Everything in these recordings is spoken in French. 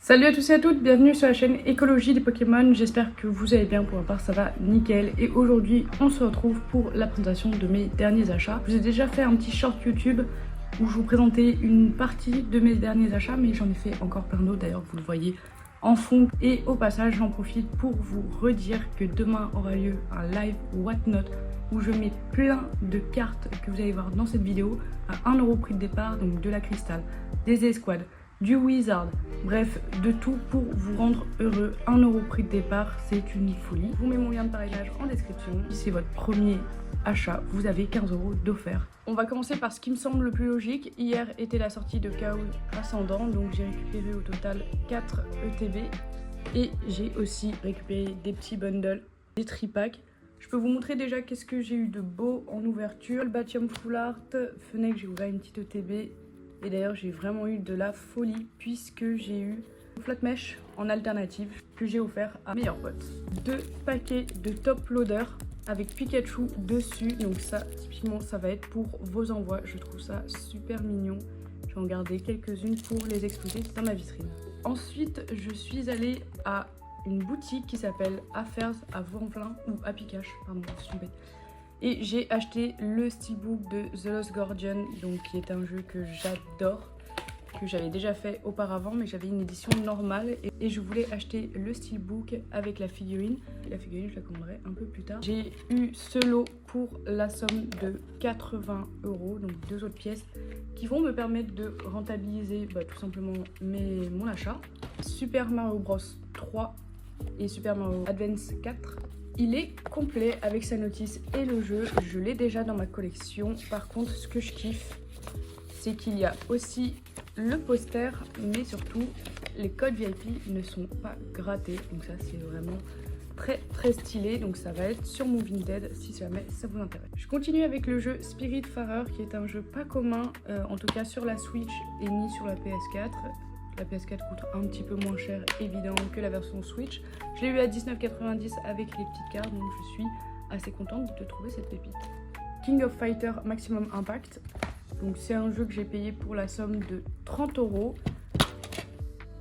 Salut à tous et à toutes, bienvenue sur la chaîne Écologie des Pokémon. J'espère que vous allez bien, pour ma part ça va nickel. Et aujourd'hui on se retrouve pour la présentation de mes derniers achats. Je vous ai déjà fait un petit short YouTube où je vous présentais une partie de mes derniers achats, mais j'en ai fait encore plein d'autres, d'ailleurs vous le voyez en fond. Et au passage j'en profite pour vous redire que demain aura lieu un live Whatnot où je mets plein de cartes que vous allez voir dans cette vidéo à 1€ prix de départ, donc de la cristal, des escouades, du wizard, bref de tout pour vous rendre heureux. 1€ prix de départ, c'est une folie. Je vous mets mon lien de parrainage en description. Si c'est votre premier achat, vous avez 15€ d'offert. On va commencer par ce qui me semble le plus logique. Hier était la sortie de Chaos Ascendant, donc j'ai récupéré au total 4 ETB et j'ai aussi récupéré des petits bundles, des tripacks. Je peux vous montrer déjà qu'est-ce que j'ai eu de beau en ouverture. Le Batium Full Art, Fennec, j'ai ouvert une petite ETB. Et d'ailleurs j'ai vraiment eu de la folie puisque j'ai eu Flat Mesh en alternative que j'ai offert à meilleur pote. 2 paquets de top loader avec Pikachu dessus. Donc ça typiquement ça va être pour vos envois. Je trouve ça super mignon. Je vais en garder quelques-unes pour les exposer dans ma vitrine. Ensuite je suis allée à une boutique qui s'appelle Affairs à Vaux-en-Velin ou à Pikachu, pardon je suis bête. Et j'ai acheté le steelbook de The Lost Guardian, donc qui est un jeu que j'adore, que j'avais déjà fait auparavant, mais j'avais une édition normale et je voulais acheter le steelbook avec la figurine. La figurine, je la commanderai un peu plus tard. J'ai eu ce lot pour la somme de 80€, donc 2 autres pièces qui vont me permettre de rentabiliser tout simplement mon achat. Super Mario Bros 3 et Super Mario Advance 4. Il est complet avec sa notice et le jeu, je l'ai déjà dans ma collection. Par contre, ce que je kiffe, c'est qu'il y a aussi le poster, mais surtout, les codes VIP ne sont pas grattés. Donc ça, c'est vraiment très stylé. Donc ça va être sur mon Vinted si jamais ça vous intéresse. Je continue avec le jeu Spiritfarer, qui est un jeu pas commun, en tout cas sur la Switch et ni sur la PS4. La PS4 coûte un petit peu moins cher évidemment que la version Switch. Je l'ai eu à 19,90€ avec les petites cartes, donc je suis assez contente de trouver cette pépite. King of Fighter Maximum Impact. Donc c'est un jeu que j'ai payé pour la somme de 30€.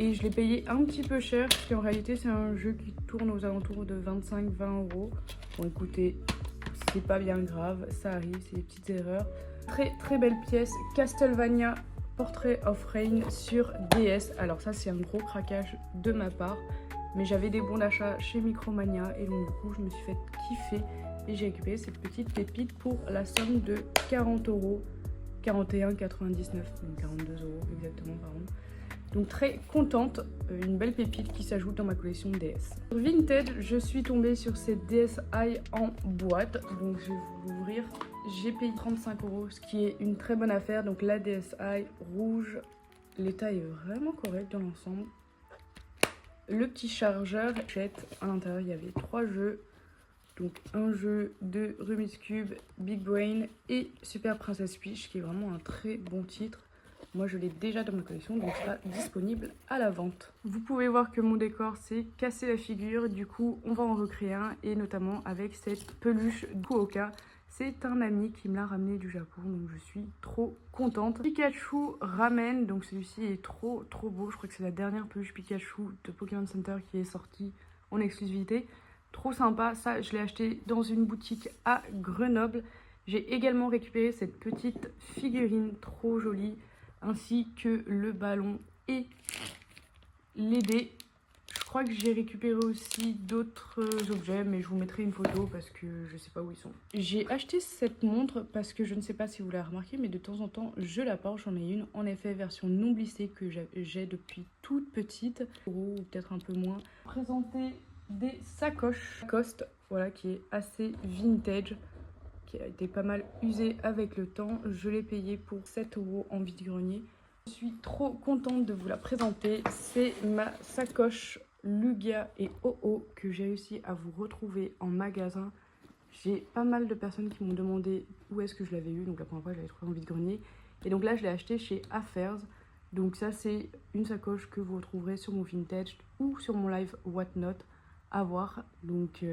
Et je l'ai payé un petit peu cher, parce qu'en réalité c'est un jeu qui tourne aux alentours de 25-20€. Bon écoutez, c'est pas bien grave, ça arrive, c'est des petites erreurs. Très belle pièce, Castlevania Portrait of Rain sur DS. Alors ça c'est un gros craquage de ma part, mais j'avais des bons d'achat chez Micromania et donc du coup je me suis fait kiffer et j'ai récupéré cette petite pépite pour la somme de 40€, 41,99€, donc 42€ exactement pardon. Donc très contente, une belle pépite qui s'ajoute dans ma collection DS. Sur Vinted, je suis tombée sur cette DSi en boîte, donc je vais vous l'ouvrir. J'ai payé 35€, ce qui est une très bonne affaire. Donc la DSi rouge, l'état est vraiment correct dans l'ensemble. Le petit chargeur, à l'intérieur il y avait 3 jeux. Donc un jeu de Rubik's Cube, Big Brain et Super Princess Peach, qui est vraiment un très bon titre. Moi je l'ai déjà dans ma collection, donc sera disponible à la vente. Vous pouvez voir que mon décor c'est casser la figure, du coup on va en recréer un, et notamment avec cette peluche Kuoka. C'est un ami qui me l'a ramené du Japon, donc je suis trop contente. Pikachu Ramen, donc celui-ci est trop beau. Je crois que c'est la dernière peluche Pikachu de Pokémon Center qui est sortie en exclusivité. Trop sympa, ça je l'ai acheté dans une boutique à Grenoble. J'ai également récupéré cette petite figurine trop jolie, ainsi que le ballon et les dés. Je crois que j'ai récupéré aussi d'autres objets, mais je vous mettrai une photo parce que je sais pas où ils sont. J'ai acheté cette montre parce que je ne sais pas si vous l'avez remarqué, mais de temps en temps je la porte. J'en ai une en effet version non blissée que j'ai depuis toute petite, ou peut-être un peu moins. Présenter des sacoches Lacoste, voilà, qui est assez vintage, qui a été pas mal usée avec le temps. Je l'ai payé pour 7€ en vide-grenier. Je suis trop contente de vous la présenter. C'est ma sacoche Lugia et OO que j'ai réussi à vous retrouver en magasin. J'ai pas mal de personnes qui m'ont demandé où est-ce que je l'avais eu. Donc la première fois je l'avais trouvé en vide-grenier. Et donc là je l'ai acheté chez Affairs. Donc ça c'est une sacoche que vous retrouverez sur mon Vintage ou sur mon live Whatnot à voir. Donc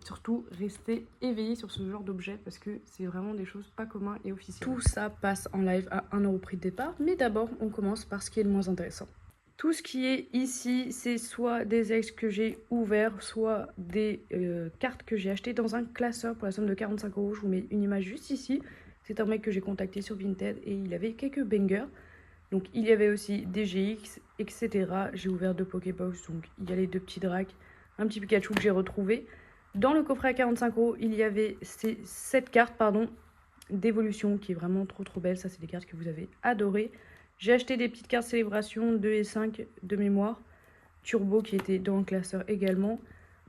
surtout restez éveillés sur ce genre d'objet parce que c'est vraiment des choses pas communes et officielles. Tout ça passe en live à 1€ prix de départ, mais d'abord on commence par ce qui est le moins intéressant. Tout ce qui est ici, c'est soit des ex que j'ai ouverts, soit des cartes que j'ai achetées dans un classeur pour la somme de 45 €. Je vous mets une image juste ici. C'est un mec que j'ai contacté sur Vinted et il avait quelques bangers. Donc il y avait aussi des GX, etc. J'ai ouvert 2 Pokébox, donc il y a les 2 petits Dracs, un petit Pikachu que j'ai retrouvé. Dans le coffret à 45 €, il y avait ces 7 cartes, d'évolution qui est vraiment trop belle. Ça, c'est des cartes que vous avez adorées. J'ai acheté des petites cartes célébration 2 et 5 de mémoire. Turbo qui était dans le classeur également.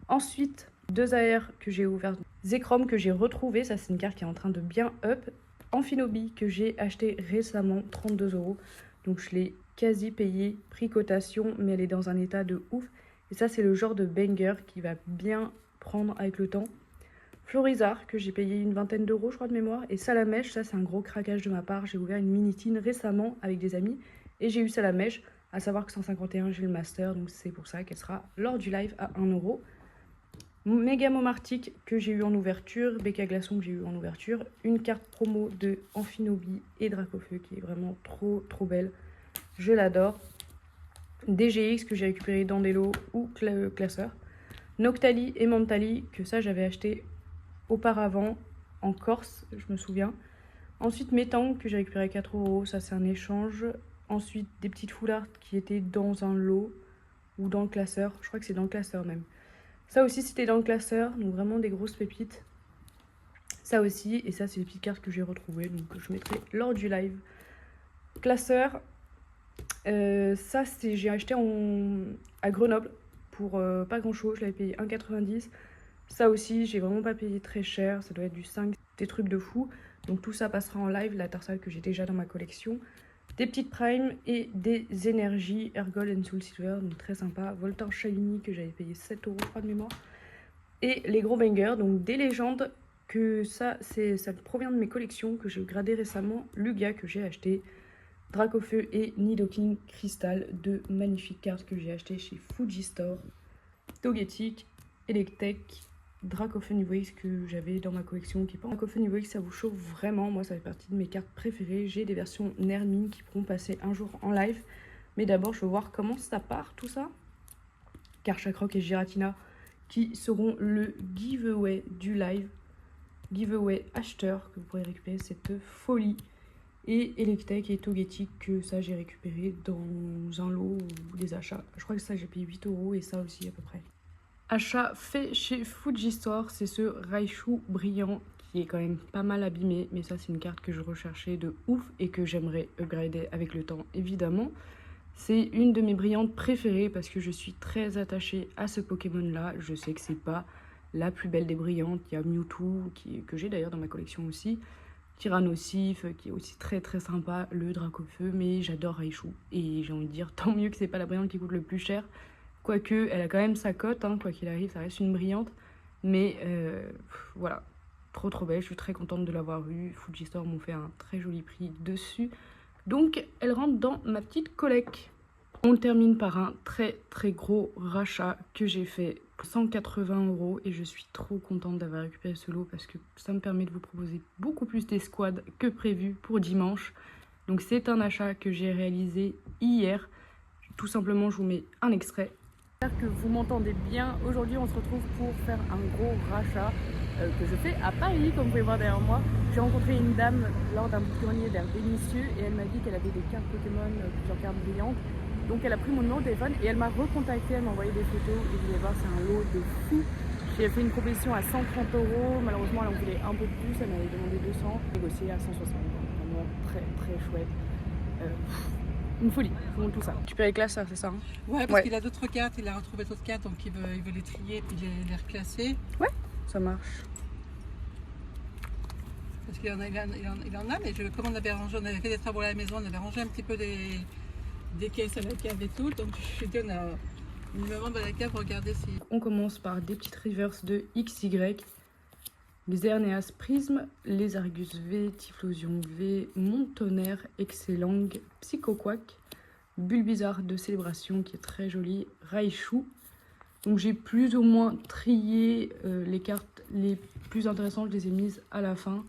Ensuite, 2 AR que j'ai ouvert. Zekrom que j'ai retrouvé. Ça, c'est une carte qui est en train de bien up. Amphinobi que j'ai acheté récemment, 32 €. Donc, je l'ai quasi payé, prix cotation, mais elle est dans un état de ouf. Et ça, c'est le genre de banger qui va bien prendre avec le temps. Florizard, que j'ai payé une vingtaine d'euros, je crois, de mémoire. Et Salamèche, ça, c'est un gros craquage de ma part. J'ai ouvert une mini-tine récemment avec des amis. Et j'ai eu Salamèche, à savoir que 151, j'ai le master. Donc, c'est pour ça qu'elle sera lors du live à 1 €. Méga Momartic, que j'ai eu en ouverture. Becca Glaçon, que j'ai eu en ouverture. Une carte promo de Amphinobi et Dracofeu, qui est vraiment trop belle. Je l'adore. DGX, que j'ai récupéré dans des lots ou classeur. Noctali et Mentali, que ça, j'avais acheté auparavant en Corse, je me souviens. Ensuite, Métang que j'ai récupéré à 4 €, ça c'est un échange. Ensuite, des petites foulards qui étaient dans un lot ou dans le classeur. Je crois que c'est dans le classeur même. Ça aussi, c'était dans le classeur, donc vraiment des grosses pépites. Ça aussi, et ça, c'est les petites cartes que j'ai retrouvées, donc je mettrai lors du live. Classeur, ça, j'ai acheté à Grenoble pour pas grand chose, je l'avais payé 1,90 €. Ça aussi, j'ai vraiment pas payé très cher, ça doit être du 5, des trucs de fou. Donc tout ça passera en live, la tarsale que j'ai déjà dans ma collection. Des petites primes et des énergies Ergol and Soul Silver, donc très sympa. Voltor Shiny que j'avais payé 7 € je crois de mémoire. Et les gros bangers, donc des légendes, que ça provient de mes collections que j'ai gradées récemment. Lugia que j'ai acheté. Dracofeu et Nidoking Crystal, deux magnifiques cartes que j'ai achetées chez Fuji Store. Togetic, Electek, Dracofeu Niveau X que j'avais dans ma collection qui est pas Dracofeu Niveau X, ça vous chauffe vraiment, moi ça fait partie de mes cartes préférées. J'ai des versions Nermin qui pourront passer un jour en live, mais d'abord je veux voir comment ça part tout ça. Karchakroc et Giratina qui seront le giveaway du live, giveaway acheteur que vous pourrez récupérer cette folie. Et Electek et Togetic que ça j'ai récupéré dans un lot ou des achats. Je crois que ça j'ai payé 8 € et ça aussi à peu près. Achat fait chez Fuji Store, c'est ce Raichu brillant qui est quand même pas mal abîmé. Mais ça c'est une carte que je recherchais de ouf et que j'aimerais upgrader avec le temps évidemment. C'est une de mes brillantes préférées parce que je suis très attachée à ce Pokémon là. Je sais que c'est pas la plus belle des brillantes. Il y a Mewtwo que j'ai d'ailleurs dans ma collection aussi. Tyrannosif qui est aussi très sympa, le Dracofeu, mais j'adore Raichu et j'ai envie de dire tant mieux que c'est pas la brillante qui coûte le plus cher, quoique elle a quand même sa cote, hein, quoi qu'il arrive ça reste une brillante, mais voilà, trop belle, je suis très contente de l'avoir eue. Fuji Store m'ont fait un très joli prix dessus, donc elle rentre dans ma petite collecte. On termine par un très gros rachat que j'ai fait 180 € et je suis trop contente d'avoir récupéré ce lot parce que ça me permet de vous proposer beaucoup plus d'escouades que prévu pour dimanche. Donc c'est un achat que j'ai réalisé hier. Tout simplement, je vous mets un extrait. J'espère que vous m'entendez bien. Aujourd'hui, on se retrouve pour faire un gros rachat que je fais à Paris, comme vous pouvez voir derrière moi. J'ai rencontré une dame lors d'un grenier vers Vénissieux et elle m'a dit qu'elle avait des cartes Pokémon, plusieurs cartes brillantes. Donc elle a pris mon numéro de téléphone et elle m'a recontacté, elle m'a envoyé des photos et vous allez voir c'est un lot de fou. J'ai fait une proposition à 130 €, malheureusement elle en voulait un peu plus, elle m'avait demandé 200, négocié à 160, vraiment très chouette. Une folie, je vous montre tout ça. Tu peux les classer, c'est ça hein? Ouais, parce qu'il a d'autres cartes, il a retrouvé d'autres cartes, donc il veut les trier et puis les reclasser. Ouais, ça marche. Parce qu'il en a, mais comme on avait rangé, on avait fait des travaux à la maison, on avait rangé un petit peu des caisses à la cave et tout, donc je me dit on me demande à la cave pour regarder si... On commence par des petites reverse de XY, les Erneas Prism, les Argus V, Typhlosion V, Montonnerre, Excellang, Psychoquack, Bulbizarre de Célébration qui est très joli, Raichu. Donc j'ai plus ou moins trié les cartes les plus intéressantes, je les ai mises à la fin.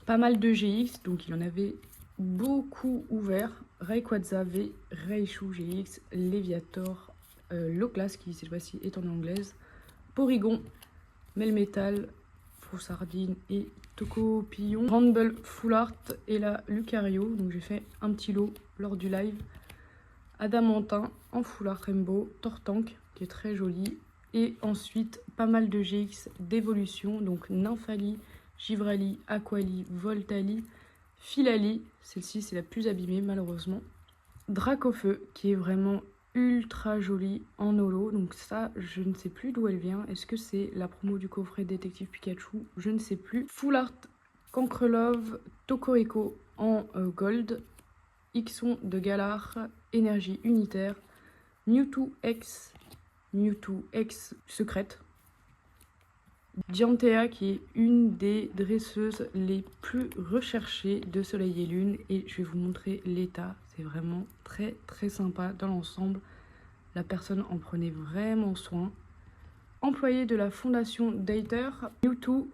Pas mal de GX, donc il y en avait beaucoup ouvert. Rayquaza V, Raichu GX, Léviator, Loclas qui cette fois-ci est en anglaise, Porygon, Melmetal, Froussardine et Tocopillon, Rumble Full Art et la Lucario. Donc j'ai fait un petit lot lors du live. Adamantin en Full Art Rainbow, Tortank qui est très joli. Et ensuite pas mal de GX d'évolution, donc Nymphali, Givrali, Aquali, Voltali, Filali, celle-ci c'est la plus abîmée malheureusement. Dracofeu qui est vraiment ultra jolie en holo, donc ça je ne sais plus d'où elle vient. Est-ce que c'est la promo du coffret Détective Pikachu? Je ne sais plus. Full Art Cancrelove, Tokoeko en gold, Ixon de Galar, énergie unitaire, Mewtwo X secrète, Dianthea qui est une des dresseuses les plus recherchées de Soleil et Lune, et je vais vous montrer l'état. C'est vraiment très très sympa dans l'ensemble, la personne en prenait vraiment soin. Employé de la fondation Dater, Mewtwo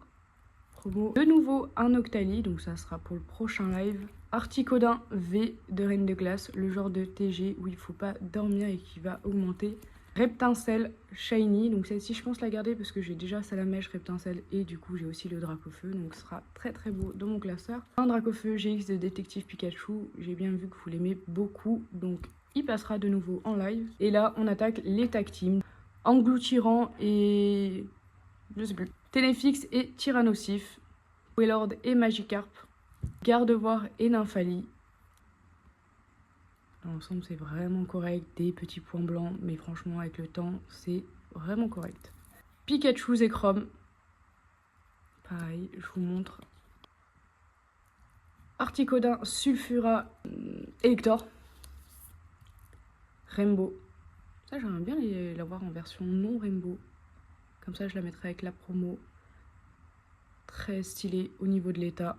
promo, de nouveau un Octali, donc ça sera pour le prochain live. Articodin V de Reine de Glace, le genre de TG où il faut pas dormir et qui va augmenter. Reptincelle Shiny, donc celle-ci je pense la garder parce que j'ai déjà Salamèche, Reptincelle et du coup j'ai aussi le Dracofeu, donc ce sera très très beau dans mon classeur. Un Dracofeu GX de Détective Pikachu, j'ai bien vu que vous l'aimez beaucoup, donc il passera de nouveau en live. Et là on attaque les tag teams, Engloutirant et... je sais plus, Téléfix et Tyrannosif, Wailord et Magikarp, Gardevoir et Nymphali. L'ensemble c'est vraiment correct, des petits points blancs, mais franchement avec le temps c'est vraiment correct. Pikachu et Chrome, pareil, je vous montre. Articodin, Sulfura, Elector, Rainbow. Ça j'aimerais bien l'avoir en version non Rainbow, comme ça je la mettrai avec la promo. Très stylé au niveau de l'état.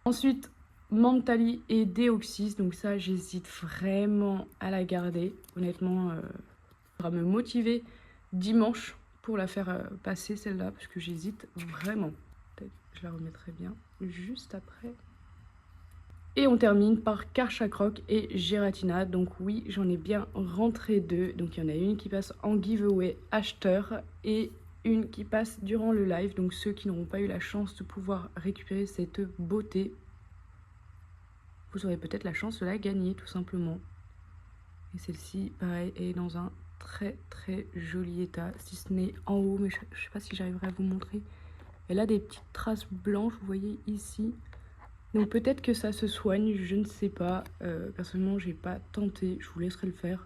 Ensuite Mantali et Deoxys, donc ça j'hésite vraiment à la garder. Honnêtement, ça va me motiver dimanche pour la faire passer celle-là, parce que j'hésite vraiment. Peut-être que je la remettrai bien juste après. Et on termine par Karchakroc et Giratina. Donc oui, j'en ai bien rentré deux. Donc il y en a une qui passe en giveaway acheteur et une qui passe durant le live. Donc ceux qui n'auront pas eu la chance de pouvoir récupérer cette beauté, vous aurez peut-être la chance de la gagner tout simplement. Et celle-ci, pareil, est dans un très très joli état, si ce n'est en haut, mais je ne sais pas si j'arriverai à vous montrer. Elle a des petites traces blanches, vous voyez ici. Donc peut-être que ça se soigne, je ne sais pas. Personnellement, j'ai pas tenté, je vous laisserai le faire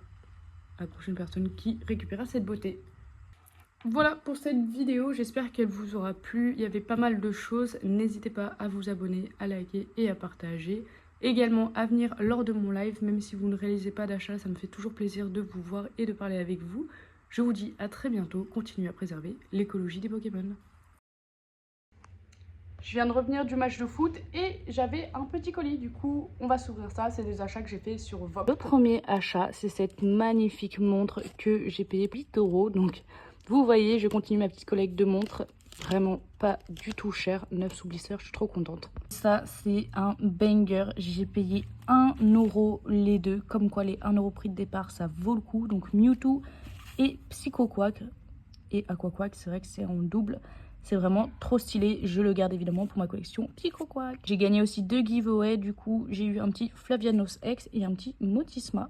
à la prochaine personne qui récupérera cette beauté. Voilà pour cette vidéo, j'espère qu'elle vous aura plu. Il y avait pas mal de choses, n'hésitez pas à vous abonner, à liker et à partager. Également à venir lors de mon live, même si vous ne réalisez pas d'achat, ça me fait toujours plaisir de vous voir et de parler avec vous. Je vous dis à très bientôt, continuez à préserver l'écologie des Pokémon. Je viens de revenir du match de foot et j'avais un petit colis, du coup on va s'ouvrir ça, c'est des achats que j'ai fait sur Vop. Le premier achat, c'est cette magnifique montre que j'ai payé 8 €, donc vous voyez, je continue ma petite collecte de montres. Vraiment pas du tout cher, 9 sous blister, je suis trop contente. Ça c'est un banger, j'ai payé 1 € les deux, comme quoi les 1 € prix de départ ça vaut le coup. Donc Mewtwo et Psychoquack et Aquaquack, c'est vrai que c'est en double, c'est vraiment trop stylé, je le garde évidemment pour ma collection Psychoquack. J'ai gagné aussi 2 giveaways, du coup j'ai eu un petit Flavianos X et un petit Motisma.